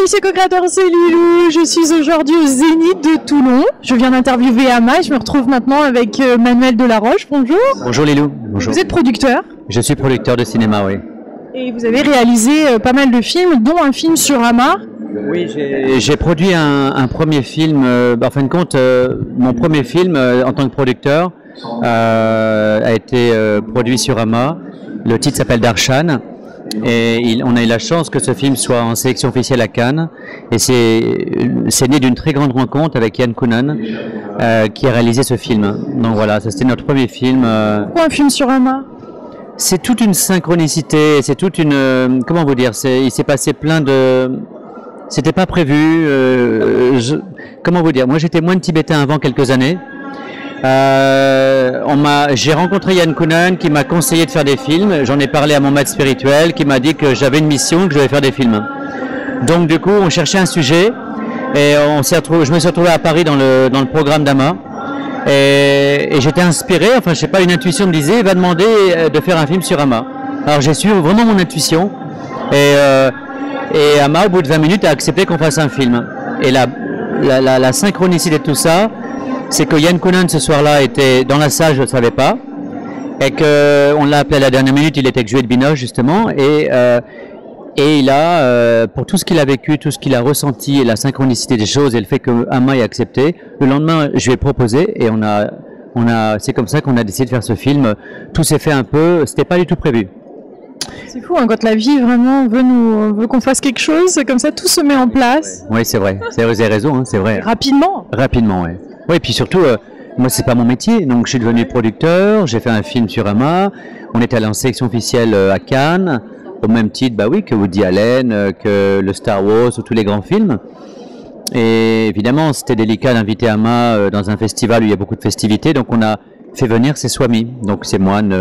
c'est co-créateur, c'est Lilou. Je suis aujourd'hui au Zénith de Toulon. Je viens d'interviewer Ama et je me retrouve maintenant avec Manuel Delaroche. Bonjour. Bonjour Lilou. Bonjour. Vous êtes producteur? Je suis producteur de cinéma, oui. Et vous avez réalisé pas mal de films, dont un film sur Ama. Oui, j'ai produit un premier film. En fin de compte, mon premier film en tant que producteur a été produit sur Ama. Le titre s'appelle Darshan. Et on a eu la chance que ce film soit en sélection officielle à Cannes. Et c'est né d'une très grande rencontre avec Yann Kounen qui a réalisé ce film. Donc voilà, ça c'était notre premier film. Pourquoi un film sur Ama? C'est toute une synchronicité, c'est toute une... comment vous dire, il s'est passé plein de... C'était pas prévu. Comment vous dire, moi j'étais moine tibétain avant quelques années. J'ai rencontré Yann Kounen qui m'a conseillé de faire des films. J'en ai parlé à mon maître spirituel qui m'a dit que j'avais une mission, que je devais faire des films. Donc du coup, on cherchait un sujet et je me suis retrouvé à Paris dans le programme d'Ama et j'étais inspiré. Enfin, je sais pas, une intuition me disait, il va demander de faire un film sur Ama. Alors j'ai suivi vraiment mon intuition et Ama, au bout de 20 minutes, a accepté qu'on fasse un film. Et la synchronicité de tout ça, c'est que Yann Kounen ce soir-là était dans la salle, je ne le savais pas, et qu'on l'a appelé à la dernière minute, il était avec Juliette Binoche justement, et il a, pour tout ce qu'il a vécu, tout ce qu'il a ressenti, et la synchronicité des choses, et le fait que Ama ait accepté, le lendemain je lui ai proposé, et c'est comme ça qu'on a décidé de faire ce film. Tout s'est fait un peu, c'était pas du tout prévu. C'est fou, hein, quand la vie vraiment veut qu'on fasse quelque chose, comme ça tout se met en place. Oui, c'est vrai, vous avez raison, hein, c'est vrai. Rapidement. Rapidement, oui. Oui, et puis surtout, moi c'est pas mon métier, donc je suis devenu producteur, j'ai fait un film sur Ama, on est allé en sélection officielle à Cannes, au même titre, bah oui, que Woody Allen, que le Star Wars ou tous les grands films. Et évidemment, c'était délicat d'inviter Ama dans un festival où il y a beaucoup de festivités, donc on a fait venir ses swamis, donc ces moines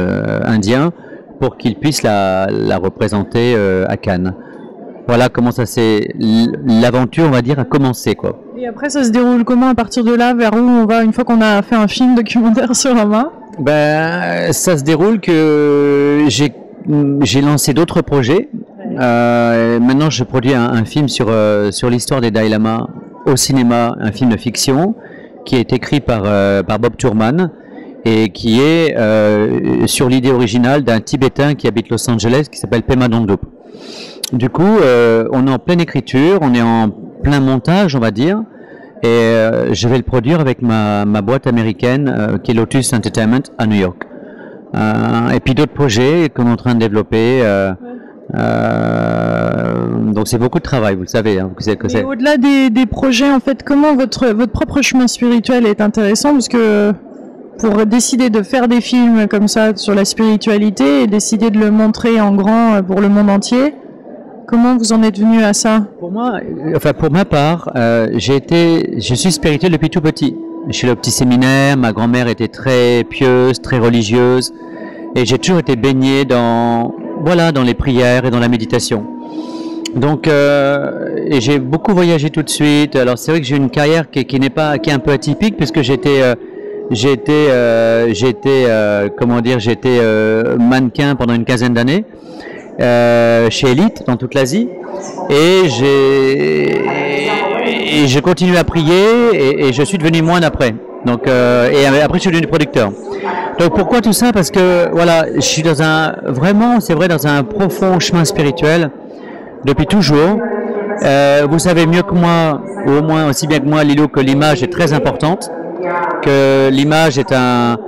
indiens, pour qu'ils puissent la représenter à Cannes. Voilà comment l'aventure, on va dire, a commencé, quoi. Et après, ça se déroule comment à partir de là, vers où on va une fois qu'on a fait un film documentaire sur Ama? Ben, ça se déroule que j'ai lancé d'autres projets. Maintenant, je produis un film sur l'histoire des Dalai Lama au cinéma, un film de fiction qui est écrit par Bob Thurman et qui est sur l'idée originale d'un Tibétain qui habite Los Angeles qui s'appelle Pema Dongdup. Du coup, on est en pleine écriture, on est en plein montage, on va dire, et je vais le produire avec ma boîte américaine qui est Lotus Entertainment à New York. Et puis d'autres projets qu'on est en train de développer. Donc c'est beaucoup de travail, vous le savez. Hein, et au-delà des projets, en fait, comment votre propre chemin spirituel est intéressant, parce que pour décider de faire des films comme ça sur la spiritualité et décider de le montrer en grand pour le monde entier, comment vous en êtes venu à ça? Pour moi, enfin pour ma part, je suis spirituel depuis tout petit. Je suis allé au petit séminaire, ma grand-mère était très pieuse, très religieuse, et j'ai toujours été baigné dans les prières et dans la méditation. Donc, et j'ai beaucoup voyagé tout de suite. Alors c'est vrai que j'ai une carrière qui est un peu atypique, puisque j'étais mannequin pendant une quinzaine d'années chez Elite dans toute l'Asie, et j'ai continué à prier et je suis devenu moine après. Donc et après je suis devenu producteur. Donc pourquoi tout ça? Parce que voilà, je suis dans un profond chemin spirituel depuis toujours. Vous savez mieux que moi, ou au moins aussi bien que moi, Lilou, que l'image est très importante, que l'image est un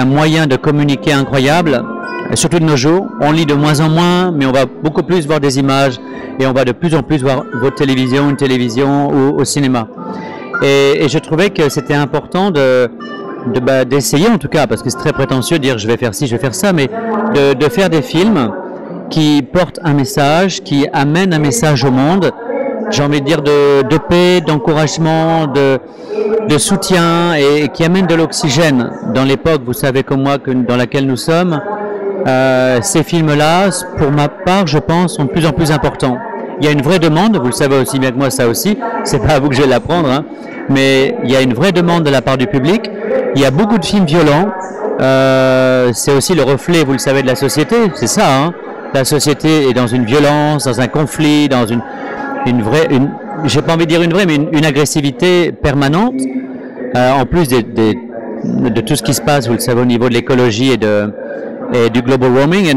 moyen de communiquer incroyable, surtout de nos jours. On lit de moins en moins, mais on va beaucoup plus voir des images, et on va de plus en plus voir une télévision ou au cinéma. Et je trouvais que c'était important d'essayer, en tout cas, parce que c'est très prétentieux de dire je vais faire ci, je vais faire ça, mais de faire des films qui portent un message, qui amènent un message au monde, j'ai envie de dire de paix, d'encouragement, de soutien, et qui amènent de l'oxygène dans l'époque, vous savez comme moi, dans laquelle nous sommes. Ces films-là, pour ma part, je pense, sont de plus en plus importants. Il y a une vraie demande, vous le savez aussi bien que moi, ça aussi, c'est pas à vous que je vais l'apprendre, hein, mais il y a une vraie demande de la part du public. Il y a beaucoup de films violents, c'est aussi le reflet, vous le savez, de la société, c'est ça, hein. la société est dans une violence, dans un conflit, dans une vraie, j'ai pas envie de dire une vraie, mais une agressivité permanente, en plus de tout ce qui se passe, vous le savez, au niveau de l'écologie et du global warming. Et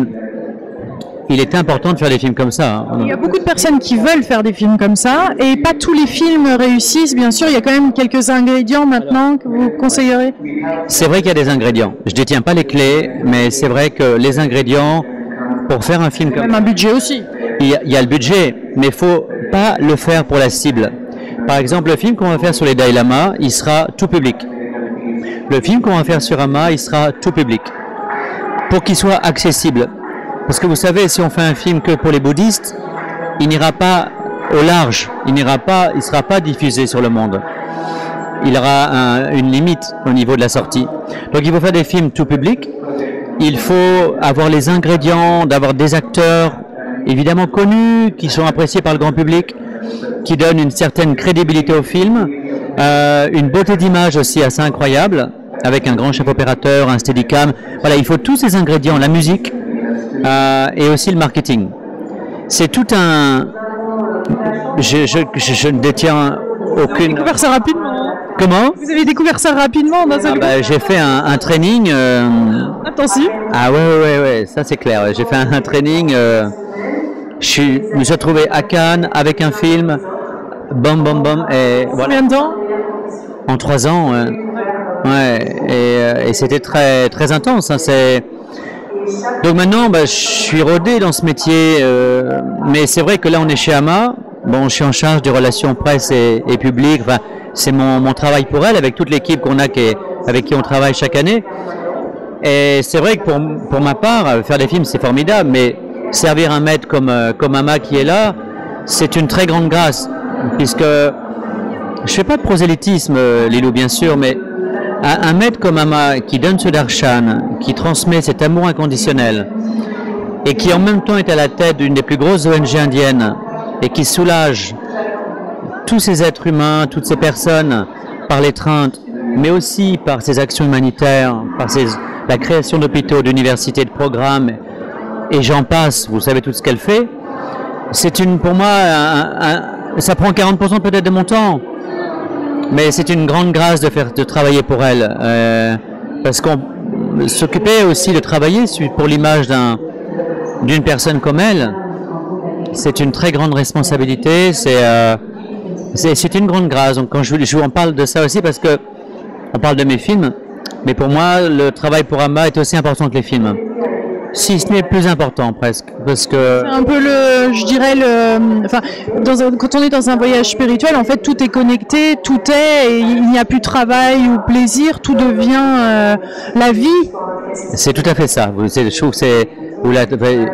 il était important de faire des films comme ça. Il y a beaucoup de personnes qui veulent faire des films comme ça, et pas tous les films réussissent, bien sûr. Il y a quand même quelques ingrédients maintenant que vous conseillerez. C'est vrai qu'il y a des ingrédients. Je détiens pas les clés, mais c'est vrai que les ingrédients pour faire un film comme... Même un budget aussi. Il y a le budget, mais il faut pas le faire pour la cible. Par exemple, le film qu'on va faire sur les Dalai Lama, il sera tout public. Le film qu'on va faire sur Amma, il sera tout public. Pour qu'il soit accessible. Parce que vous savez, si on fait un film que pour les bouddhistes, il n'ira pas au large, il sera pas diffusé sur le monde. Il aura une limite au niveau de la sortie. Donc il faut faire des films tout public. Il faut avoir les ingrédients, d'avoir des acteurs évidemment connus, qui sont appréciés par le grand public, qui donnent une certaine crédibilité au film, une beauté d'image aussi assez incroyable, avec un grand chef opérateur, un steadicam. Voilà, il faut tous ces ingrédients, la musique, et aussi le marketing. C'est tout un... Je ne détiens aucune... Vous avez découvert ça rapidement. Comment? Vous avez découvert ça rapidement dans j'ai fait un training... Intensif. Ah ouais, ça c'est clair. J'ai fait un training... je me suis retrouvé à Cannes avec un film, bam, et voilà. Combien de temps? En 3 ans, et c'était très, très intense. Hein, donc maintenant, je suis rodé dans ce métier, mais c'est vrai que là on est chez Amma, bon, je suis en charge des relations presse et public, enfin, c'est mon travail pour elle, avec toute l'équipe qu'on a avec qui on travaille chaque année. Et c'est vrai que pour ma part, faire des films c'est formidable, mais servir un maître comme Amma qui est là, c'est une très grande grâce, puisque je fais pas de prosélytisme, Lilou, bien sûr, mais un maître comme Amma qui donne ce darshan, qui transmet cet amour inconditionnel, et qui en même temps est à la tête d'une des plus grosses ONG indiennes, et qui soulage tous ces êtres humains, toutes ces personnes par l'étreinte, mais aussi par ses actions humanitaires, par la création d'hôpitaux, d'universités, de programmes, et j'en passe, vous savez tout ce qu'elle fait. C'est pour moi, ça prend 40% peut-être de mon temps, mais c'est une grande grâce de travailler pour elle, parce qu'on s'occupait aussi de travailler pour l'image d'une personne comme elle. C'est une très grande responsabilité, c'est une grande grâce. Donc quand je vous en parle de ça aussi, parce que on parle de mes films, mais pour moi le travail pour Amma est aussi important que les films. Si ce n'est plus important presque, parce que... C'est un peu quand on est dans un voyage spirituel, en fait, tout est connecté, tout et il n'y a plus de travail ou plaisir, tout devient la vie. C'est tout à fait ça. Je trouve que vous l'avez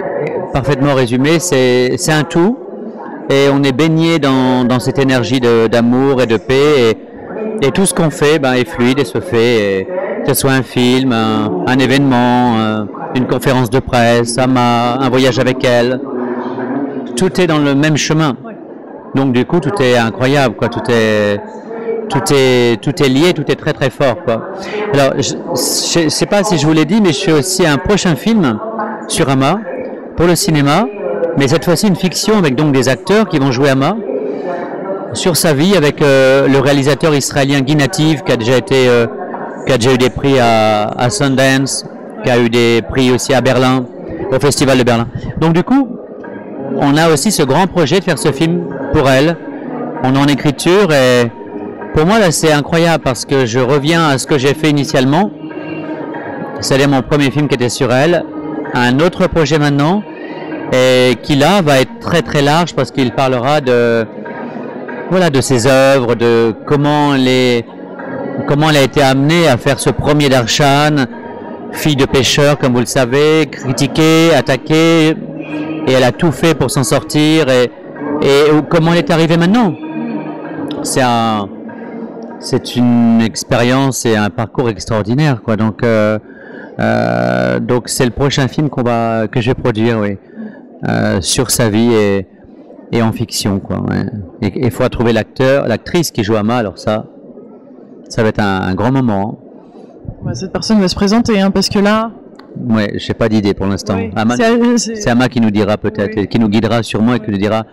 parfaitement résumé, c'est un tout, et on est baigné dans cette énergie d'amour et de paix, et tout ce qu'on fait est fluide et se fait, que ce soit un film, un événement, une conférence de presse, un voyage avec elle, tout est dans le même chemin. Donc du coup, tout est incroyable, quoi. Tout est lié, tout est très très fort, quoi. Alors, je ne sais pas si je vous l'ai dit, mais je fais aussi un prochain film sur Amma pour le cinéma, mais cette fois-ci une fiction avec donc des acteurs qui vont jouer Amma sur sa vie, avec le réalisateur israélien Guy Nativ, qui a déjà eu des prix à Sundance, qui a eu des prix aussi à Berlin, au Festival de Berlin. Donc du coup, on a aussi ce grand projet de faire ce film pour elle. On est en écriture, et pour moi là c'est incroyable, parce que je reviens à ce que j'ai fait initialement, c'est-à-dire mon premier film qui était sur elle, un autre projet maintenant, et qui là va être très très large, parce qu'il parlera de ses œuvres, de comment elle a été amenée à faire ce premier darshan, fille de pêcheur comme vous le savez, critiquée, attaquée, et elle a tout fait pour s'en sortir, et comment elle est arrivée maintenant. C'est une expérience et un parcours extraordinaire, quoi. Donc c'est le prochain film que je vais produire, oui, sur sa vie et en fiction, quoi. Ouais. Et il faut trouver l'actrice qui joue Amma. Alors ça va être un grand moment. Cette personne va se présenter, hein, parce que là... Ouais, je n'ai pas d'idée pour l'instant. Oui. C'est Ama qui nous dira peut-être, Oui. qui nous guidera sûrement et qui nous dira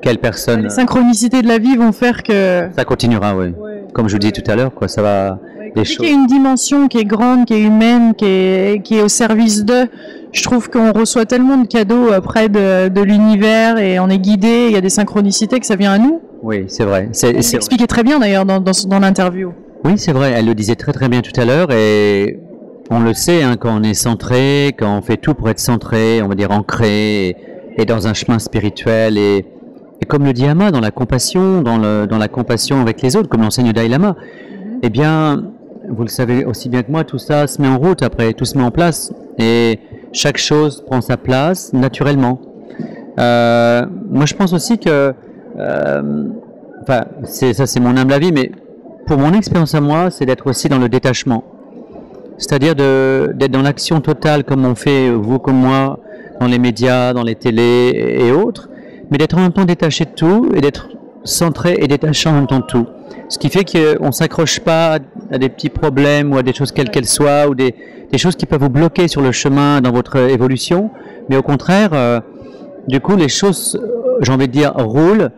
quelle personne. Les synchronicités de la vie vont faire que... Ça continuera, oui. Ouais. Comme je vous dis tout à l'heure, quoi, ça va. Dès qu'il y a une dimension qui est grande, qui est humaine, qui est au service d'eux, je trouve qu'on reçoit tellement de cadeaux près de l'univers et on est guidé, il y a des synchronicités que ça vient à nous. Oui, c'est vrai. Elle expliquait très bien d'ailleurs dans l'interview. Oui, c'est vrai, elle le disait très très bien tout à l'heure et on le sait, hein, quand on est centré, quand on fait tout pour être centré, on va dire ancré et dans un chemin spirituel et comme le dit Ama, dans la compassion, dans la compassion avec les autres, comme l'enseigne Dalai Lama, eh bien, vous le savez aussi bien que moi, tout ça se met en route après, tout se met en place et chaque chose prend sa place naturellement. Moi, je pense aussi que, enfin, c'est mon humble avis, mais pour mon expérience à moi, c'est d'être aussi dans le détachement. C'est-à-dire d'être dans l'action totale comme on fait, vous comme moi, dans les médias, dans les télés et autres, mais d'être en même temps détaché de tout et d'être centré et détaché en même temps de tout. Ce qui fait qu'on ne s'accroche pas à des petits problèmes ou à des choses quelles qu'elles soient ou des choses qui peuvent vous bloquer sur le chemin dans votre évolution, mais au contraire, du coup, les choses, j'ai envie de dire, roulent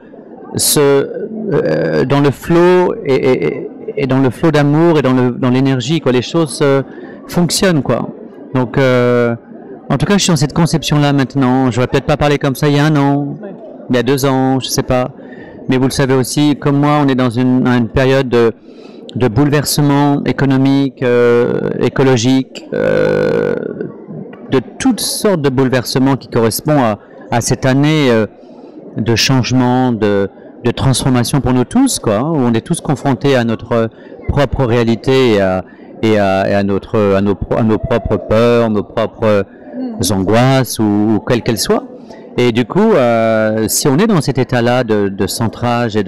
dans le flow et dans le flot d'amour et dans l'énergie, quoi. Les choses fonctionnent, quoi. Donc, en tout cas, je suis dans cette conception-là maintenant. Je n'aurais peut-être pas parlé comme ça il y a 1 an, il y a 2 ans, je sais pas. Mais vous le savez aussi, comme moi, on est dans une période de bouleversement économique, écologique, de toutes sortes de bouleversements qui correspondent à cette année de changement, de transformation pour nous tous, quoi, où on est tous confrontés à notre propre réalité et à nos propres peurs, nos propres angoisses ou quelles qu'elles soient. Et du coup, si on est dans cet état-là de centrage et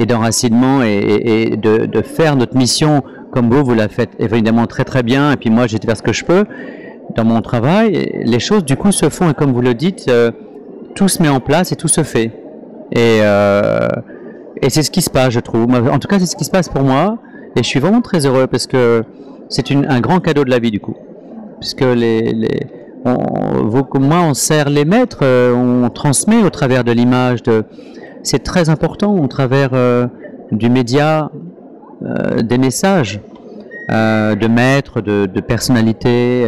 d'enracinement et de faire notre mission comme vous la faites évidemment très très bien, et puis moi j'ai fait ce que je peux dans mon travail, les choses du coup se font et comme vous le dites, tout se met en place et tout se fait. Et c'est ce qui se passe, je trouve. En tout cas, c'est ce qui se passe pour moi et je suis vraiment très heureux parce que c'est un grand cadeau de la vie du coup. Puisque vous comme moi, on sert les maîtres, on transmet au travers de l'image. C'est très important au travers du média, des messages de maîtres, de personnalités.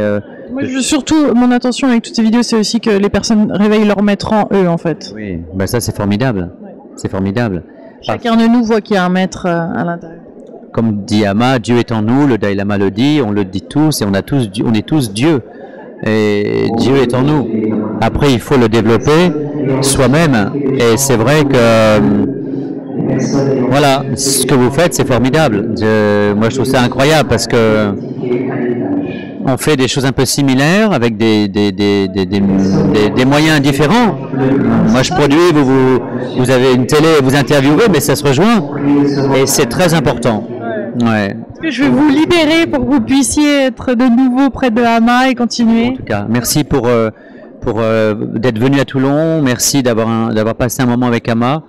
Moi, surtout, mon intention avec toutes ces vidéos, c'est aussi que les personnes réveillent leur maître en eux, en fait. Oui, ben ça c'est formidable. Ouais. C'est formidable. Chacun de nous voit qu'il y a un maître à l'intérieur. Comme dit Ama, Dieu est en nous, le Dalai Lama le dit, on le dit tous et on est tous Dieu. Et Dieu est en nous. Après, il faut le développer soi-même. Et c'est vrai que, voilà, ce que vous faites, c'est formidable. Moi, je trouve ça incroyable parce que on fait des choses un peu similaires avec des moyens différents. Moi, je produis, vous avez une télé, vous interviewez, mais ça se rejoint. Et c'est très important. Ouais. Je vais vous libérer pour que vous puissiez être de nouveau près de Ama et continuer. En tout cas, merci pour d'être venu à Toulon. Merci d'avoir passé un moment avec Ama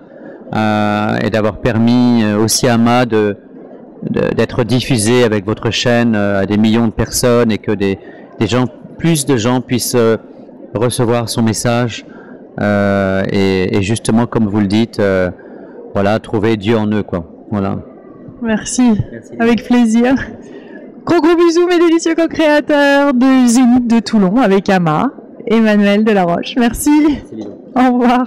et d'avoir permis aussi à Ama d'être diffusé avec votre chaîne à des millions de personnes et que plus de gens puissent recevoir son message et justement, comme vous le dites, voilà, trouver Dieu en eux, quoi. Voilà. Merci. Avec plaisir. Gros bisous mes délicieux co-créateurs de Zénith de Toulon avec Ama, Emmanuel Delaroche. Merci. Au revoir.